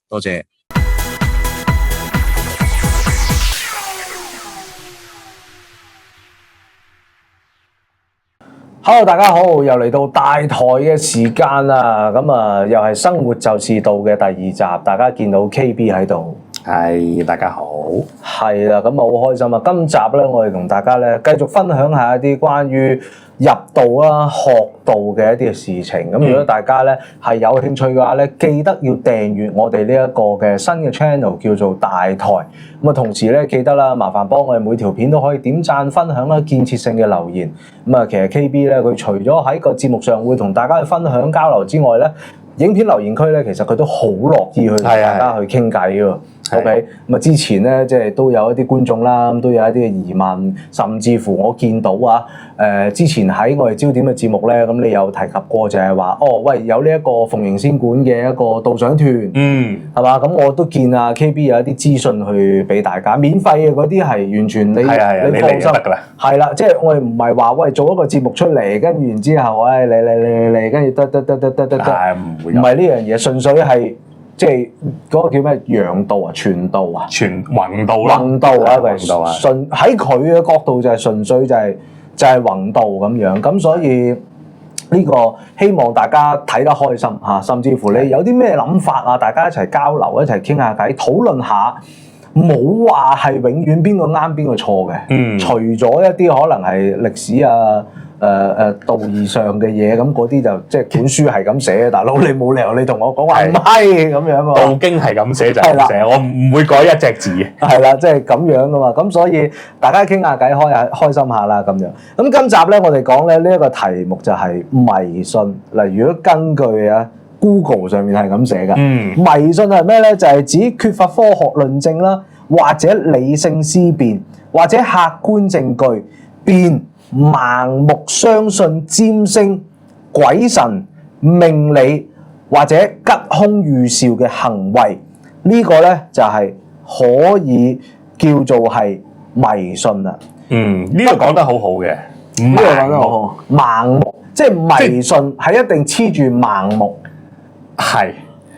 多謝。Hello， 大家好，又嚟到大台嘅時間啦，咁啊又係生活就是道嘅第二集，大家見到 KB 喺度，係大家好，係啦，咁啊好開心啊！今集咧，我哋同大家咧繼續分享下一啲關於入道啦、學道嘅一啲嘅事情。咁如果大家咧係有興趣嘅話咧，記得要訂閱我哋呢一個嘅新嘅 channel 叫做大台。咁啊，同時咧記得啦，麻煩幫我哋每條片都可以點讚、分享啦、建設性嘅留言。咁啊，其實 KB 咧佢除咗喺個節目上會同大家去分享交流之外咧，影片留言區咧其實佢都好樂意去同大家去傾偈喎。OK， 咁啊之前咧即係都有一啲觀眾啦，都有一啲嘅疑問，甚至乎我見到啊，之前喺我哋焦點嘅節目咧，咁你有提及過就係話，哦喂，有呢一個鳳形仙館嘅一個導賞團，係嘛？咁我都見啊 KB 有一啲資訊去俾大家，免費嘅嗰啲係完全你放心得㗎啦，係啦，即係我哋唔係話喂做一個節目出嚟，跟住然之後，嚟，跟住得，唔係呢樣嘢，純粹係。即係嗰個叫咩？陽道啊，傳道啊，弘道啦，弘道啊，純喺佢嘅角度就係純粹就係弘道咁樣。咁所以呢個希望大家睇得開心嚇，甚至乎你有啲咩諗法啊，大家一齊交流，一齊傾下偈，討論下。冇話係永遠邊個啱邊個錯嘅，除咗一啲可能係歷史啊。道義上嘅嘢，咁嗰啲就即係本書係咁寫，大佬你冇理由你同我講話唔係咁樣啊！道經係咁寫就係咁寫，我唔會改一隻字嘅。係啦，即係咁樣噶嘛，咁所以大家傾下偈，開心下啦咁樣。咁今集咧，我哋講咧呢一個題目就係迷信。嗱，如果根據啊 Google 上面係咁寫噶，迷信係咩咧？就係指缺乏科學論證啦，或者理性思辨，或者客觀證據變。盲目相信占星、鬼神、命理或者吉凶預兆嘅行為，呢個咧就係可以叫做係迷信啦。呢個講得好好嘅，呢個講得好好。盲目即係迷信係一定黐住盲目。係。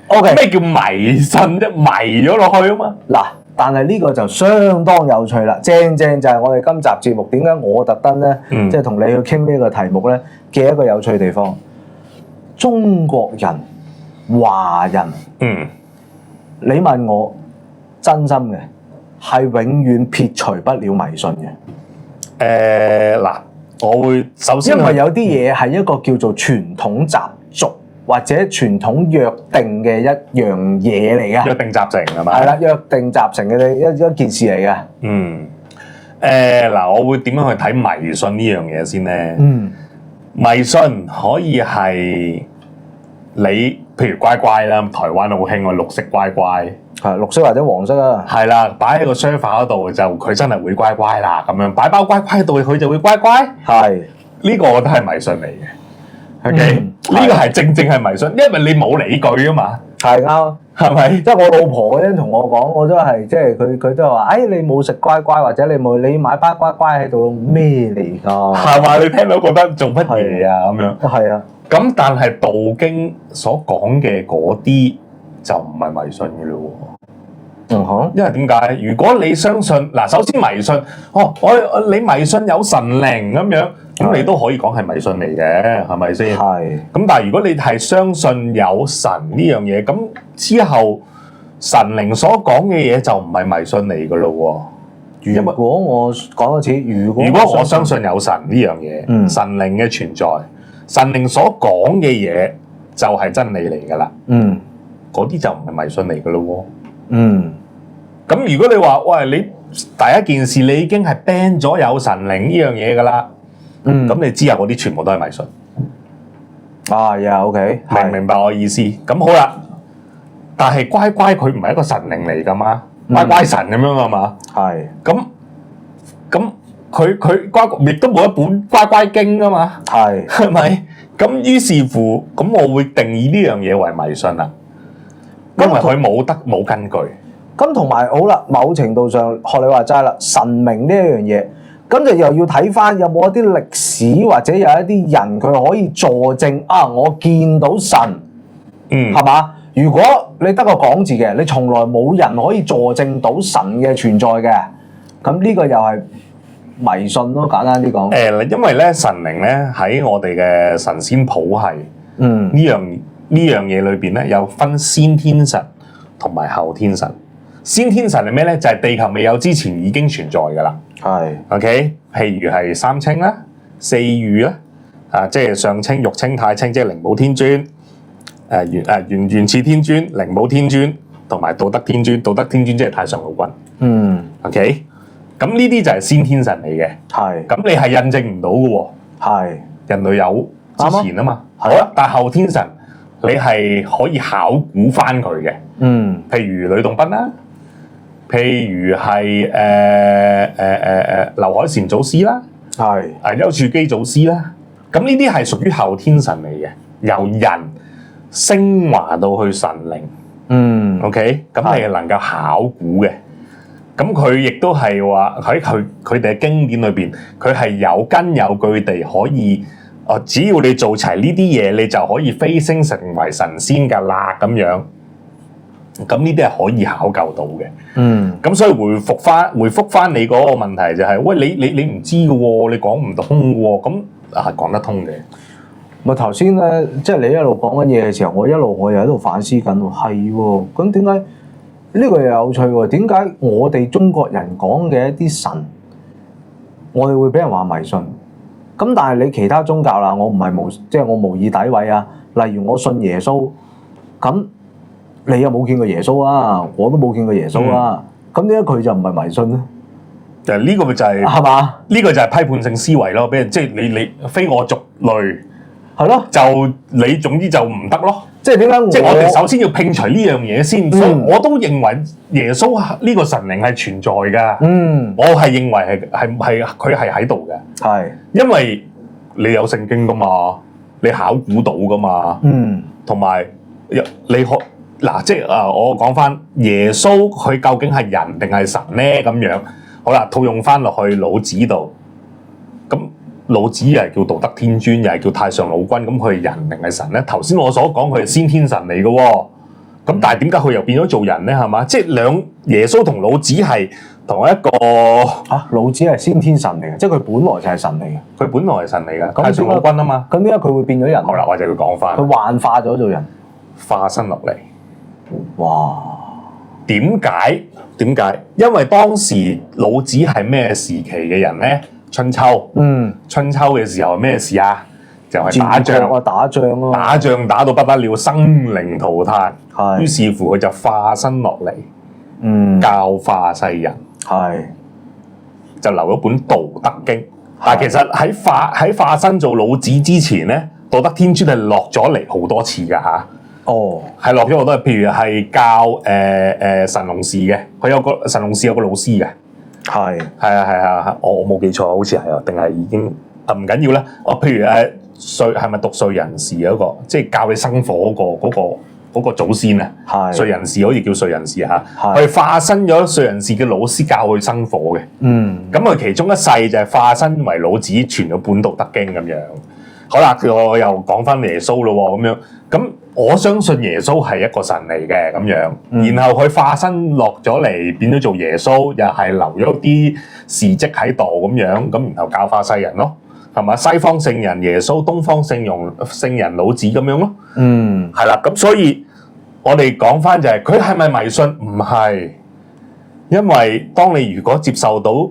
OK。咩叫迷信啫？迷咗落去啊嘛。嗱。但係呢個就相當有趣啦，正就係我哋今集節目點解我特登咧，即係同你去傾呢個題目咧嘅一個有趣地方。中國人、華人，你問我真心嘅係永遠撇除不了迷信嘅。嗱，我會首先因為有啲嘢係一個叫做傳統習俗。或者傳統約定嘅一樣嘢嚟嘅，約定習成係嘛？係啦，約定習成嘅一件事嚟嘅。嗱，我會點樣去睇迷信呢樣嘢先咧？迷信可以係你，譬如乖乖啦，台灣好興喎，綠色乖乖，係綠色或者黃色啊。係啦，擺喺個 sofa 嗰度就佢真係會乖乖啦，咁樣擺包乖乖喺度佢就會乖乖。係呢個我覺得係迷信嚟嘅。OK，呢個係正係迷信，因為你冇理據啊嘛。係啱，係咪？即係我老婆嗰陣同我講，我都係即係佢都係話，你冇食乖乖，或者你買包乖乖喺度咩嚟㗎？係嘛？你聽到覺得做乜嘢啊？咁樣。係啊。咁但係道經所講嘅嗰啲就唔係迷信嘅咯喎。因為點解？如果你相信嗱，首先迷信，你迷信有神靈咁樣。咁你都可以講係迷信嚟嘅，係咪先？係。咁但係如果你係相信有神呢樣嘢，咁之後神靈所講嘅嘢就唔係迷信嚟㗎咯喎。如果我講多次，如果我相信有神呢樣嘢，神靈嘅存在，神靈所講嘅嘢就係真理嚟㗎啦。嗰啲就唔係迷信嚟㗎咯喎。咁如果你話喂，你第一件事你已經係 ban 咗有神靈呢樣嘢㗎啦。咁你之後嗰啲全部都係迷信。OK， 明唔明白我意思？咁好啦，但係乖乖佢唔係一個神靈嚟㗎嘛，乖乖神咁樣啊嘛。係。咁佢乖亦都冇一本乖乖經㗎嘛。係咪？咁於是乎，咁我會定義呢樣嘢為迷信啦，因為佢冇根據。咁同埋好啦，某程度上學你話齋啦，神明呢一樣嘢。咁就又要睇翻有冇一啲歷史或者有一啲人佢可以佐證啊！我見到神，係嘛？如果你得個講字嘅，你從來冇人可以佐證到神嘅存在嘅，咁呢個又係迷信咯，簡單啲講。因為咧神靈咧喺我哋嘅神仙譜系，呢樣嘢裏邊咧有分先天神同埋後天神。先天神係咩咧？就係地球未有之前已經存在噶啦。係 OK， 譬如係三清啦、四御啦，即係上清、玉清、太清，即係靈寶天尊。元始天尊、靈寶天尊同埋道德天尊，道德天尊即係太上老君。OK， 咁呢啲就係先天神嚟嘅。係。咁你係印證唔到嘅喎。係。人類有之前啊嘛。好啦，但係後天神你係可以考古翻佢嘅。譬如呂洞賓啦，譬如係劉海蟾祖師啦，係丘處機祖師啦。咁呢啲係屬於後天神嚟嘅，由人升華到去神靈，OK， 咁你係能夠考古嘅，咁佢亦都係話喺佢哋嘅經典裏邊，佢係有根有據地可以，只要你做齊呢啲嘢，你就可以飛升成為神仙㗎啦咁樣，咁呢啲係可以考究到嘅，咁所以回覆翻你嗰個問題就係，喂你唔知嘅喎，你講唔通嘅喎，咁係講得通嘅。咪頭先咧，即係你一路講緊嘢嘅時候，我又喺度反思緊喎。係喎，咁點解呢個又有趣喎？點解我哋中國人講嘅一啲神，我哋會俾人話迷信？咁但係你其他宗教啦，我唔係即係我無意詆毀啊。例如我信耶穌，咁你又冇見過耶穌啊？我都冇見過耶穌啊。咁點解佢就唔係迷信咧？就呢個咪就係嘛？呢個就係批判性思維咯，俾人即係你非我族類。係咯，就你總之就唔得咯。即係點解？即係我哋首先要摒除呢樣嘢先。所以我都認為耶穌呢個神靈係存在㗎。我係認為係佢係喺度嘅。係，因為你有聖經㗎嘛，你考古到㗎嘛。同埋你嗱，即係我講翻耶穌佢究竟係人定係神咧？咁樣好啦，套用翻落去老子度咁。老子又係叫道德天尊，又係叫太上老君，咁佢係人定係神咧？頭先我所講佢係先天神嚟嘅喎，咁但係點解佢又變咗做人咧？係嘛？即係耶穌同老子係同一個老子係先天神嚟嘅，即係佢本來就係神嚟嘅。佢本來係神嚟嘅，太上老君啊嘛。咁點解佢會變咗人？好啦，我就要講翻。佢幻化咗做人，化身落嚟。哇！點解？因為當時老子係咩時期嘅人咧？春秋，春秋嘅時候咩事啊？就係打仗，打仗打到不得了，生靈塗炭。於是乎佢就化身落嚟，教化世人。就留咗本《道德經》。但係其實喺化身做老子之前咧，道德天尊係落咗嚟好多次㗎嚇。係落咗好多，譬如係教神農氏嘅，佢有個神農氏有個老師嘅。係啊，我冇記錯，好似係啊，定係已經唔緊要啦。譬如係咪讀燧人氏嗰個，即係教你生火嗰個祖先啊？燧人氏好似叫燧人氏嚇，佢化身咗燧人氏嘅老師教佢生火嘅。咁佢其中一世就係化身為老子傳咗本《道德經》咁樣。好啦，我又講翻耶穌咯喎，咁樣咁。我相信耶穌係一個神嚟嘅咁樣，然後佢化身落咗嚟，變咗做耶穌，又係留咗啲事蹟喺度咁樣，咁然後教化世人咯，係嘛？西方聖人耶穌，東方聖人老子咁樣咯，係啦。咁所以我哋講翻就係佢係咪迷信？唔係，因為當你如果接受到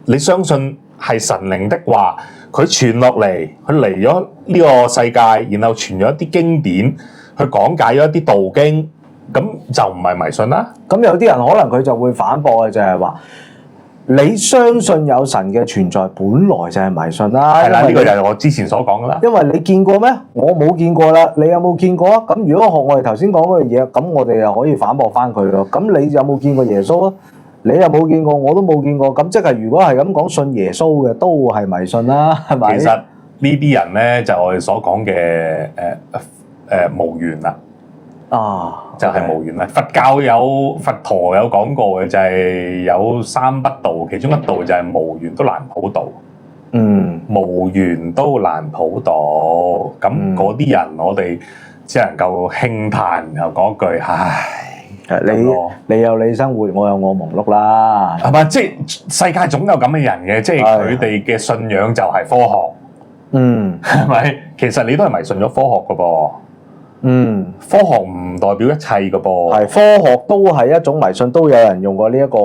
你相信係神靈的話，佢傳落嚟，佢嚟咗呢個世界，然後傳咗一啲經典。佢講解咗一啲道經，咁就唔係迷信啦。咁有啲人可能佢就會反駁嘅，就係話你相信有神嘅存在，本來就係迷信啦。係啦，呢個就係我之前所講噶啦。因為你見過咩？我冇見過啦。你有冇見過啊？咁如果學我哋頭先講嗰樣嘢，咁我哋又可以反駁翻佢咯。咁你有冇見過耶穌啊？你又冇見過，我都冇見過。咁即係如果係咁講，信耶穌嘅都係迷信啦，係咪？其實呢啲人咧就係我哋所講嘅無緣啦，就係無緣啦。佛陀有講過嘅就係有三不道，其中一道就係無緣都難普渡。無緣都難普渡，咁嗰啲人我哋只能夠輕嘆，然後講句唉，你有你生活，我有我忙碌啦，係咪？即係世界總有咁嘅人嘅，即係佢哋嘅信仰就係科學，係咪？其實你都係迷信咗科學㗎噃。科學唔代表一切㗎噃，係科學都係一種迷信，都有人用過呢一個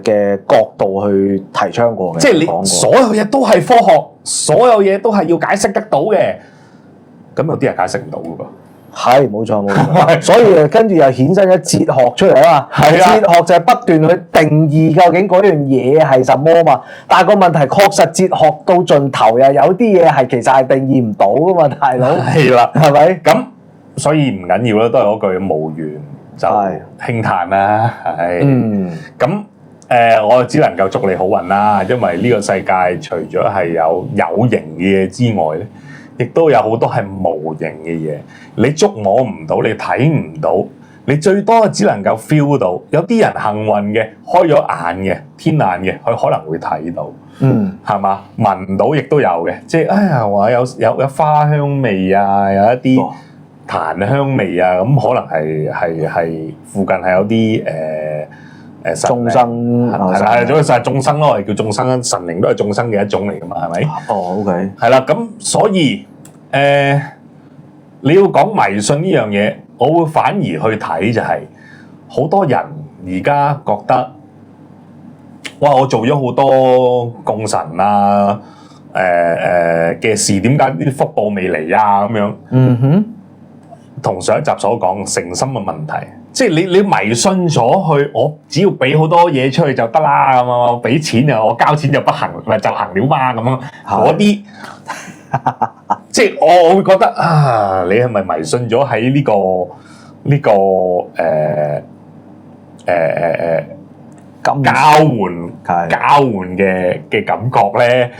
嘅角度去提倡過嘅。即係你所有嘢都係科學，所有嘢都係要解釋得到嘅。咁有啲人解釋唔到㗎噃。係冇錯，所以跟住又衍生咗哲學出嚟啊嘛。哲學就係不斷去定義究竟嗰樣嘢係什麼嘛。但係個問題確實哲學到盡頭又有啲嘢係其實係定義唔到㗎嘛，大佬。係啦，係咪？咁所以唔緊要啦，都係嗰句無緣就輕嘆啦。咁我只能夠祝你好運啦，因為呢個世界除咗係有形嘅嘢之外咧，亦都有好多係無形嘅嘢，你捉摸唔到，你睇唔到，你最多只能夠 feel 到。有啲人幸運嘅，開咗眼嘅，天眼嘅，佢可能會睇到，係嘛？聞到亦都有嘅，即係哎呀話有花香味啊，有一啲檀香味啊，咁可能係附近係有啲眾生係啦，就係眾生咯，我哋叫眾生，神靈都係眾生嘅一種嚟噶嘛，係咪？哦 ，OK， 係啦，咁所以你要講迷信呢樣嘢，我會反而去睇就係好多人而家覺得，哇！我做咗好多供神啊，嘅事，點解啲福報未嚟啊？咁樣，同上一集所講誠心嘅問題。即係你迷信咗佢，我只要俾好多嘢出去就得啦，咁啊，我俾錢啊，我交錢就不行，咪就行了嘛，咁樣嗰啲，即係我會覺得啊，你係咪迷信咗喺呢個交換嘅感覺咧？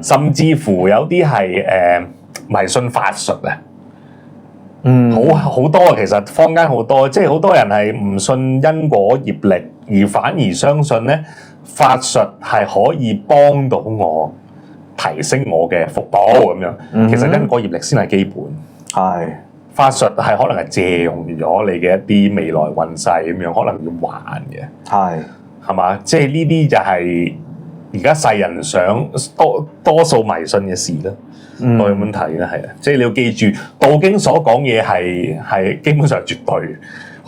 甚至乎有啲係迷信法術啊！好多啊！其實坊間好多，即係好多人係唔信因果業力，而反而相信咧法術係可以幫到我提升我嘅福報咁樣。其實因果業力先係基本，法術係可能係借用咗你嘅一啲未來運勢咁樣，可能要還嘅，係嘛？即係呢啲就係而家世人想多數迷信嘅事啦。我咁樣睇咧，係啊，即係你要記住，道經所講嘢係基本上絕對嘅，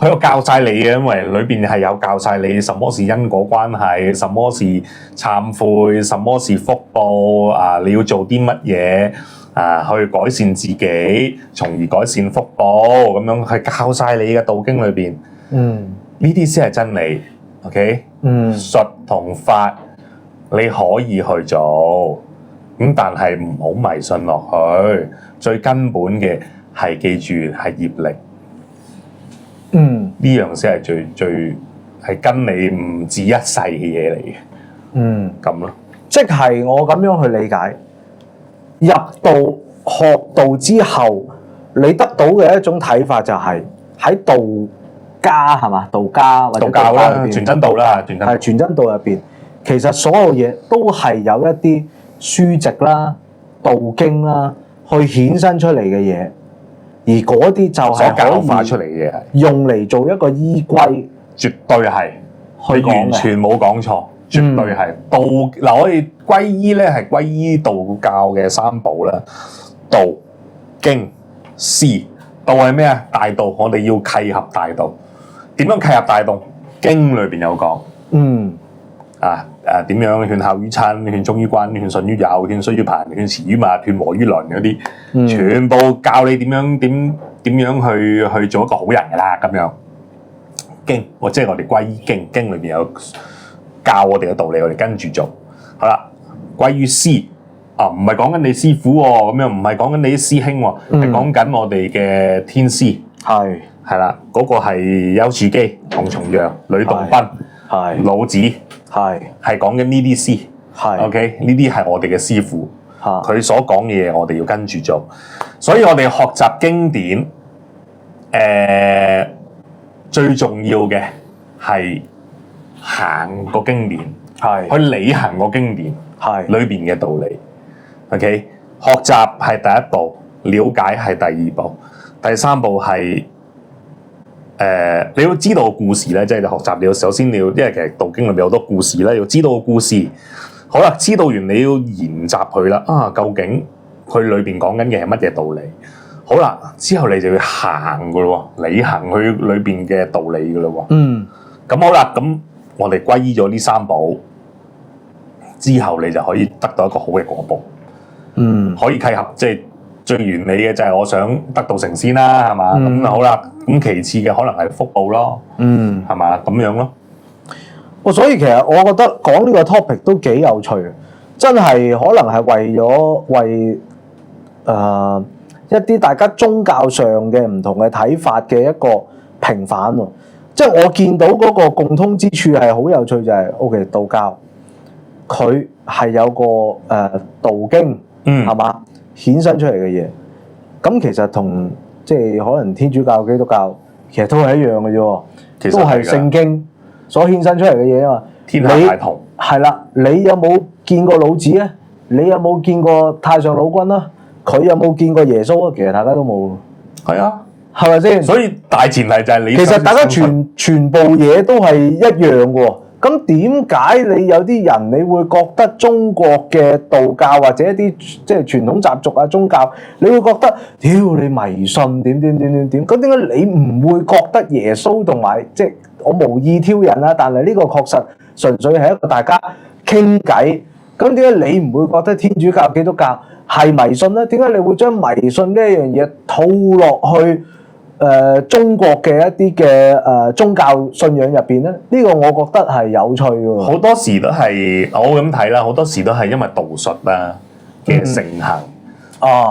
佢有教晒你嘅，因為裏邊係有教晒你什麼是因果關係，什麼是懺悔，什麼是福報啊，你要做啲乜嘢啊，去改善自己，從而改善福報，咁樣係教晒你嘅道經裏邊。呢啲先係真理。OK，術同法你可以去做。咁但係唔好迷信落去，最根本嘅係記住係業力，呢樣先係最係跟你唔止一世嘅嘢嚟嘅，咁咯。即係我咁樣去理解，入道學道之後，你得到嘅一種睇法就係喺道家係嘛？道家或者道教啦，全真道啦，係全真道入邊，其實所有嘢都係有一啲書籍啦、道經啦，去衍生出嚟嘅嘢，而嗰啲就係教化出嚟嘅嘢，用嚟做一個依歸，絕對係，佢完全冇講錯，絕對係道嗱。我哋歸依咧係歸依道教嘅三寶啦，道、經、師。道係咩啊？大道，我哋要契合大道。點樣契合大道？經裏邊有講。點樣勸孝於親、勸忠於君、勸順於友、勸衰於貧、勸慈於物、勸和於鄰嗰啲，全部教你點樣去做一個好人㗎啦。咁樣經，即係我哋歸依經，經裏邊有教我哋嘅道理，我哋跟住做。好啦，歸於師唔係講緊你師傅喎，咁樣唔係講緊你啲師兄喎，係講緊我哋嘅天師。係啦，嗰個係丘處機、洪重陽、呂洞賓、老子。係講緊呢啲師，OK，呢啲係我哋嘅師傅，佢所講嘅嘢我哋要跟住做，所以我哋學習經典，最重要嘅係行個經典，去履行個經典，裏邊嘅道理。OK， 學習係第一步，了解係第二步，第三步係你要知道個故事咧，即係學習你要首先你要，因為其實道經裏邊有好多故事咧，要知道個故事。好啦，知道完你要研習佢啦。究竟佢裏邊講緊嘅係乜嘢道理？好啦，之後你就要行噶咯，履行佢裏邊嘅道理噶咯。咁好啦，咁我哋歸依咗呢三寶之後，你就可以得到一個好嘅果報。可以契合，即係最完美嘅就係我想得道成仙啦，係嘛？咁好啦，咁其次嘅可能係福報咯，係嘛？咁樣咯。所以其實我覺得講呢個 topic 都幾有趣，真係可能係為一啲大家宗教上嘅唔同嘅睇法嘅一個平反喎。即係我見到嗰個共通之處係好有趣，就係 OK 道教佢係有個道經係嘛衍生出嚟嘅嘢，咁其實同即係可能天主教、基督教其實都係一樣嘅啫，都係聖經所衍生出嚟嘅嘢啊嘛。天下大同係啦，你有冇見過老子咧？你有冇見過太上老君啊？佢有冇見過耶穌啊？其實大家都冇。係啊，係咪先？所以大前提就係你。其實大家全部嘢都係一樣嘅喎。咁點解你有啲人你會覺得中國嘅道教或者一啲即係傳統習俗啊宗教，你會覺得屌你迷信點？咁點解你唔會覺得耶穌同埋即係我無意挑釁啦？但係呢個確實純粹係一個大家傾偈。咁點解你唔會覺得天主教、基督教係迷信咧？點解你會將迷信呢一樣嘢套落去中國嘅一啲嘅宗教信仰入邊咧？呢個我覺得係有趣喎。好多時都係我咁睇啦，好多時都係因為道術啦嘅盛行。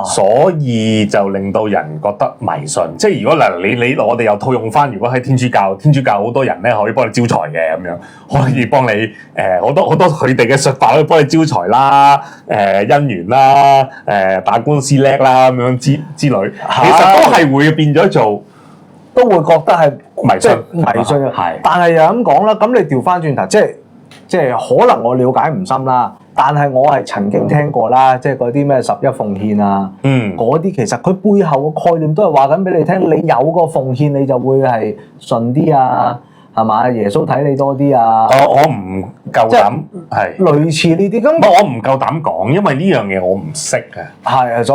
所以就令到人覺得迷信，即係如果嗱你我哋又套用翻，如果喺天主教好多人咧可以幫你招財嘅咁樣，可以幫你好多佢哋嘅術法可以幫你招財啦，姻緣啦，打官司叻啦咁樣之類，其實都係會變咗做，都會覺得係迷信啊。係，但係又咁講啦，咁你調翻轉頭，即係可能我了解唔深啦。但係我係曾經聽過啦，即係嗰啲咩十一奉獻啊，嗰啲其實佢背後嘅概念都係話緊俾你聽，你有個奉獻你就會係順啲啊，係嘛？耶穌睇你多啲啊。我唔夠膽係類似呢啲咁。我唔夠膽講，因為呢樣嘢我唔識啊。係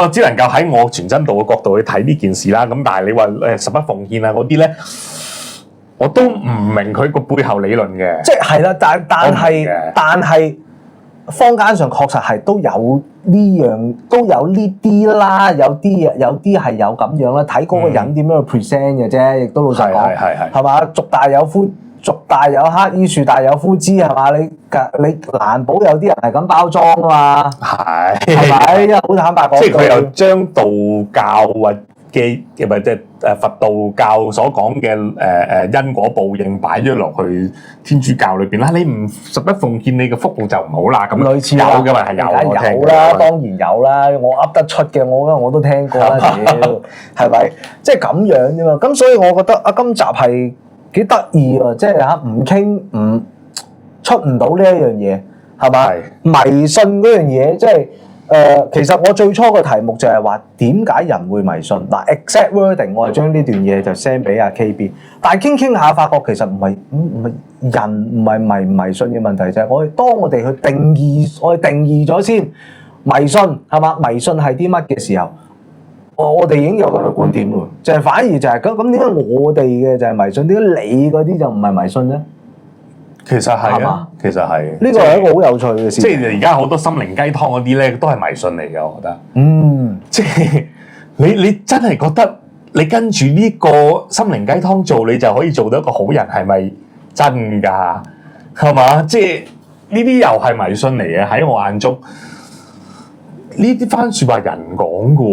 我只能夠喺我全真道嘅角度去睇呢件事啦。咁但係你話十一奉獻啊嗰啲咧，我都唔明佢個背後理論嘅，即係啦，但係坊間上確實係都有呢樣，都有呢啲啦，有啲係有咁樣啦，睇嗰個人點樣去 present 嘅啫，亦都老實講，係嘛？族大有黑衣，樹大有枯枝，係嘛？你難保有啲人係咁包裝啊嘛，係咪？因為好坦白講，即係佢又將道教或嘅咪即係佛道教所講嘅因果報應擺咗落去天主教裏邊啦，你唔十一奉獻，你嘅福報就唔好啦。咁類似有嘅嘛係有啦，當然有啦，我噏得出嘅，我都聽過啦，屌係咪？即係咁樣啫嘛。咁所以我覺得今集係幾得意喎，即係唔傾唔出唔到呢一樣嘢係嘛？迷信嗰樣嘢即係。其實我最初嘅題目就係話點解人會迷信嗱 exact wording 我係將呢段嘢就 send 俾阿 KB， 但係傾下發覺其實唔係人唔係迷唔迷信嘅問題，就係當我哋去定義咗先迷信係嘛？迷信係啲乜嘅時候，我哋已經有個觀點喎，就係反而就係咁點解我哋嘅就係迷信，點解你嗰啲就唔係迷信咧？其實係啊，其實係呢個係一個好有趣嘅事。即係而家好多心靈雞湯嗰啲咧，都係迷信嚟嘅，我覺得。即係你真係覺得你跟住呢個心靈雞湯做，你就可以做到一個好人，係咪真㗎？係嘛？即係呢啲又係迷信嚟嘅，喺我眼中。呢啲番説話人講嘅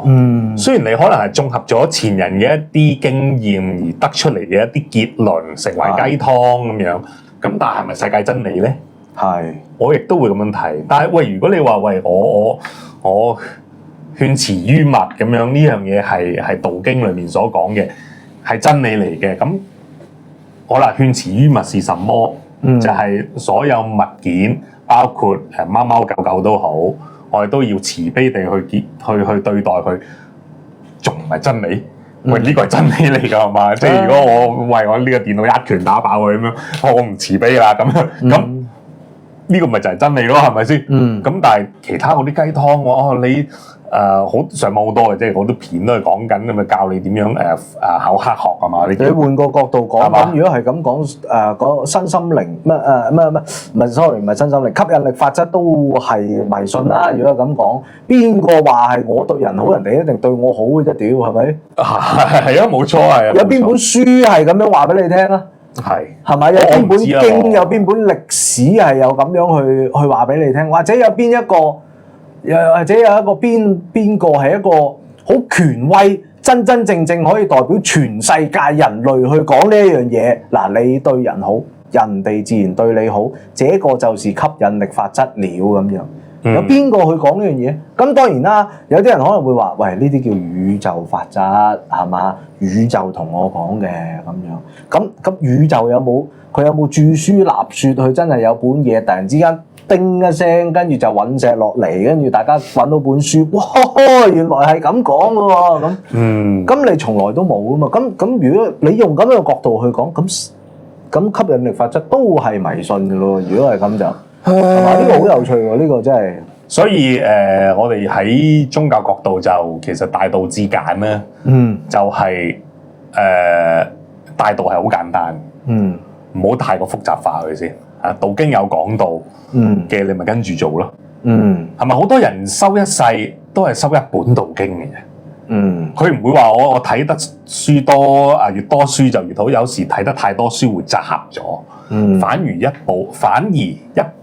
喎，雖然你可能係綜合咗前人嘅一啲經驗而得出嚟嘅一啲結論，成為雞湯咁樣。咁但係咪世界真理咧？係，我亦都會咁樣睇。但係喂，如果你話喂我勸辭於物咁樣，呢樣嘢係道經裏面所講嘅係真理嚟嘅。咁好啦，勸辭於物是什麼？就係所有物件，包括貓貓狗狗都好，我哋都要慈悲地去對待佢。仲唔係真理？喂，呢個係真理嚟㗎係嘛？即係如果我為我呢個電腦一拳打爆佢咁樣，我唔慈悲啦咁呢個咪就係真理咯，係咪先？咁但係其他嗰啲雞湯你好上網好多嘅，即係好多片都係講緊咁啊，教你點樣考黑學係嘛？你換個角度講，咁如果係咁講講身心靈唔係 sorry 唔係身心靈，吸引力法則都係迷信啦。如果係咁講，邊個話係我對人好，人哋一定對我好嘅啫？屌係咪？係啊，冇錯係啊。有邊本書係咁樣話俾你聽啊？係咪？有邊本經有邊本歷史係有咁樣去話俾你聽？或者有邊一個？又或者有一個邊個係一個好權威，真真正正可以代表全世界人類去講呢一樣嘢。嗱，你對人好，人哋自然對你好，這個就是吸引力法則了咁樣。有邊個去講呢樣嘢？咁當然啦，有啲人可能會話：喂，呢啲叫宇宙法則係嘛？宇宙同我講嘅咁樣。咁宇宙有冇著書立說？佢真係有本嘢，突然之間叮一聲，跟住就隕石落嚟，跟住大家揾到本書，哇！原來係咁講嘅喎，咁你從來都冇啊嘛。咁如果你用咁樣嘅角度去講，咁吸引力法則都係迷信嘅咯。如果係咁就係嘛？呢個好有趣喎，呢個真係。所以我哋喺宗教角度就其實大道至簡咧，就係大道係好簡單，唔好太過複雜化佢先。道經有講到嘅，你咪跟住做咯。係咪好多人修一世都係修一本道經嘅啫？佢唔會話我睇得書多越多書就越好。有時睇得太多書會雜咗，反而一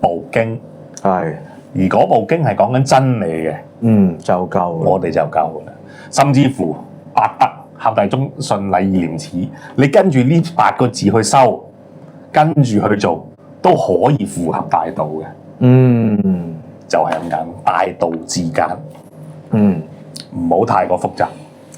部經係，而嗰部經係講緊真理嘅，就夠，我哋就夠啦。甚至乎八德、孝弟忠信禮義廉恥，你跟住呢8個字去修，跟住去做。都可以符合大道嘅，就係咁簡，大道至簡，唔好太過複雜。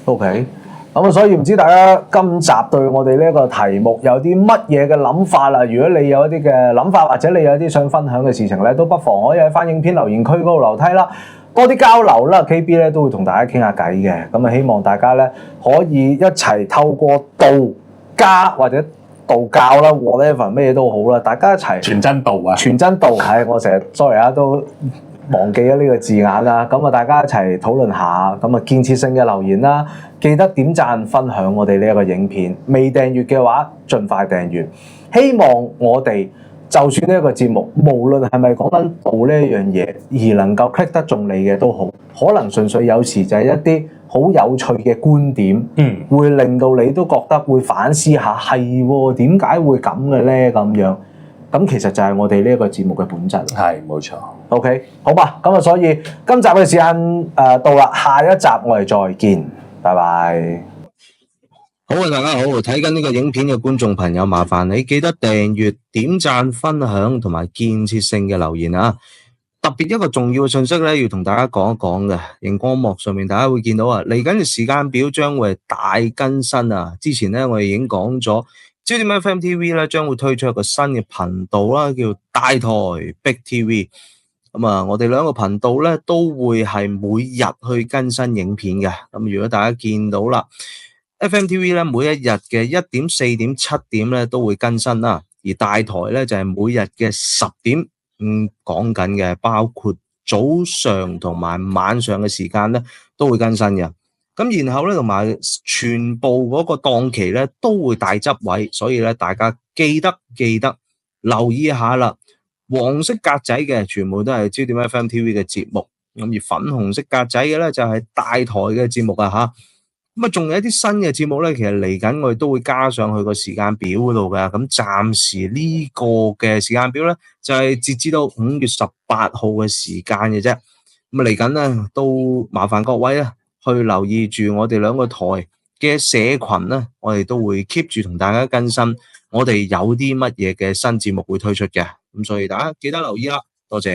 OK，咁所以唔知大家今集對我哋呢個題目有啲乜嘢嘅諗法啦？如果你有一啲嘅諗法，或者你有啲想分享嘅事情咧，都不妨可以喺翻影片留言區嗰度留低啦，多啲交流啦。KB 咧都會同大家傾下偈嘅，咁啊希望大家咧可以一齊透過道家或者道教啦 whatever 咩都好啦，大家一齊傳真道啊！傳真道係我成日 sorry 啊，都忘記咗呢個字眼啦。咁啊，大家一齊討論下，咁啊建設性嘅留言啦，記得點讚分享我哋呢一個影片。未訂閱嘅話，盡快訂閱。希望我哋就算呢一個節目，無論係咪講緊道呢一樣嘢，而能夠 click 得中你嘅都好，可能純粹有時就係一啲好有趣嘅觀點，會令到你都覺得會反思下，係喎，點解會咁嘅咧？咁樣，咁其實就係我哋呢一個節目嘅本質。係，冇錯。OK， 好吧，咁啊，所以今集嘅時間到啦，下一集我哋再見，拜拜。好啊，大家好，睇緊呢個影片嘅觀眾朋友，麻煩你記得訂閱、點讚、分享同埋建設性嘅留言啊！特別一個重要嘅信息咧，要同大家講一講嘅，熒光幕上面大家會見到啊，嚟緊嘅時間表將會係大更新啊！之前咧我哋已經講咗，焦點 FM TV 咧將會推出一個新嘅頻道啦，叫大台 Big TV。咁啊，我哋兩個頻道咧都會係每日去更新影片嘅。咁如果大家見到啦，FM TV 咧每一日嘅1點、4點、7點咧都會更新啦，而大台咧就係每日嘅10點。講緊嘅包括早上同埋晚上嘅時間咧都會更新嘅，咁然後咧同埋全部嗰個檔期咧都會大執位，所以咧大家記得留意一下啦。黃色格仔嘅全部都係焦點 FM TV 嘅節目，咁而粉紅色格仔嘅咧就係大台嘅節目啊吓。咁啊，仲有一啲新嘅節目咧，其實嚟緊我哋都會加上去個時間表嗰度嘅。咁暫時呢個嘅時間表咧，就係截至到5月18號嘅時間嘅啫。咁啊，嚟緊咧都麻煩各位啊，去留意住我哋兩個台嘅社群咧，我哋都會 keep 住同大家更新，我哋有啲乜嘢嘅新節目會推出嘅。咁所以大家記得留意啦，多謝。